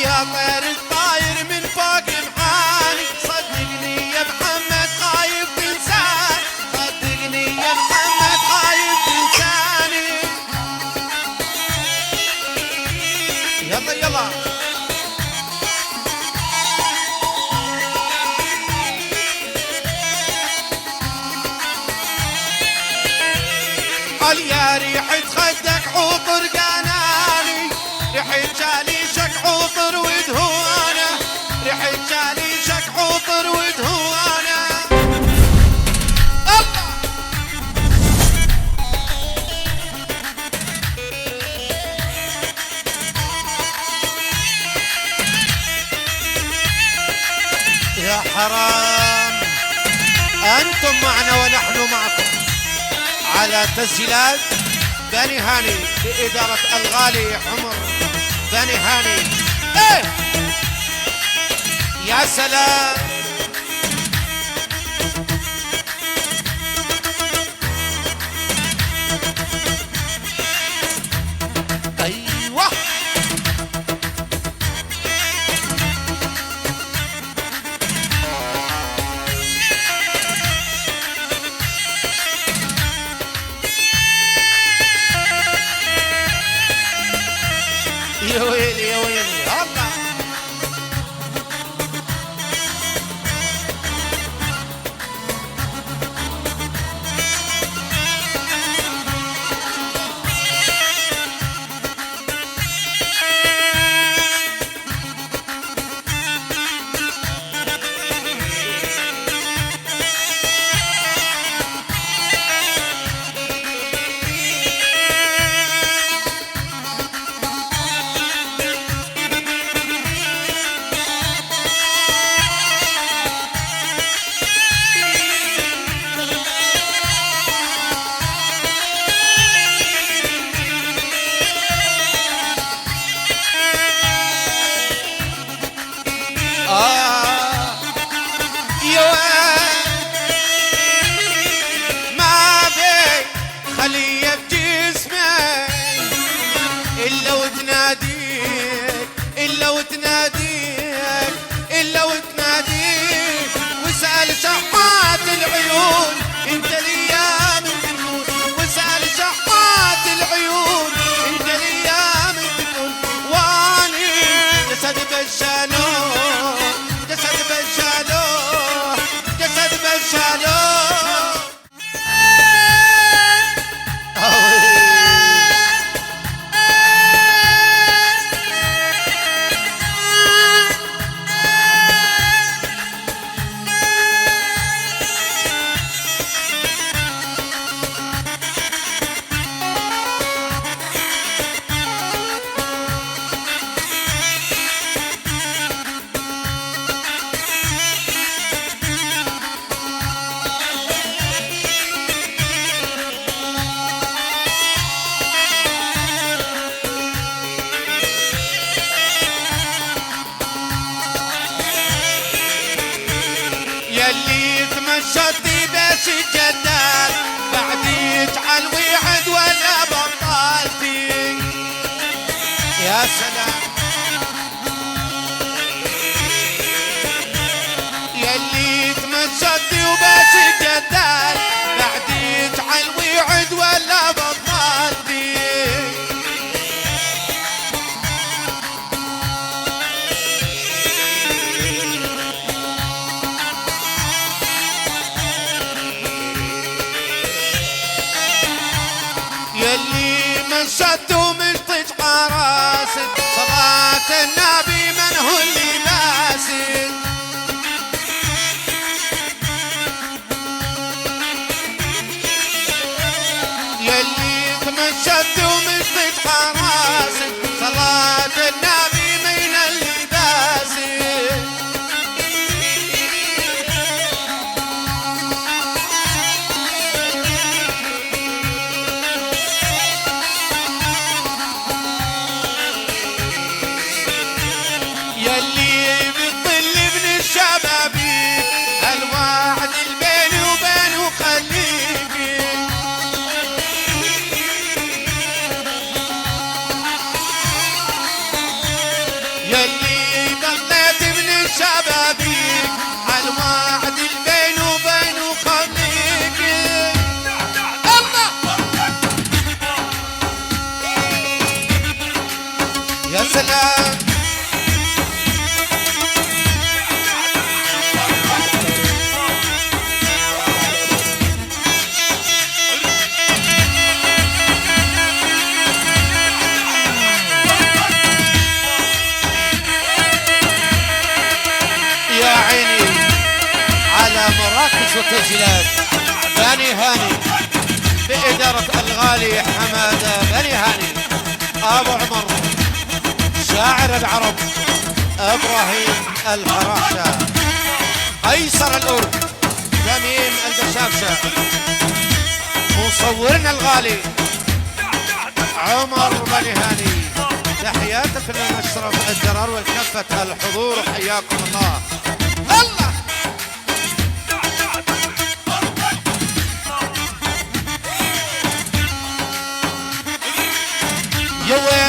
يا طير الطاير من فوق محاني، صدقني يا محمد خايف تنساني، صدقني يا محمد خايف تنساني. يلا يلا قال يا ريحة خدك عطر قناني، ريحة جاليشك عطر ودهوانه، ريحة جاليشك عطر ودهوانه. الله يا حرام أنتم معنا ونحن معكم على تسجيلات بني هاني بإدارة الغالي عمر بني هاني. ايه يا سلام ايوه يا ويلي يا ويلي الله. ما بي خليه بجسمي إلا وتناديك، إلا وتناديك، إلا وتناديك، واسأل شحات العيون انت ليا من تكون، واسأل شحات العيون انت ليا من تكون، واني جسد بشالوه، جسد بشالوه، جسد بشالوه. يلي تمشطي بس الجدال بعد يجعل ويعد ولا بطلتي. يا سلام يلي تمشطي وبس الجدال بعد يجعل ويعد ولا بطلتي. يلي مشت ومشطج عراسك صلاة المراكز والتسجيلات بني هاني بإدارة الغالي حمادة بني هاني، أبو عمر شاعر العرب إبراهيم الفراشة، أيسر الأورك تميم البشافشة، مصورنا الغالي عمر بني هاني. تحياتك للمشرف الدرار وكافة الحضور، حياكم الله. الله يا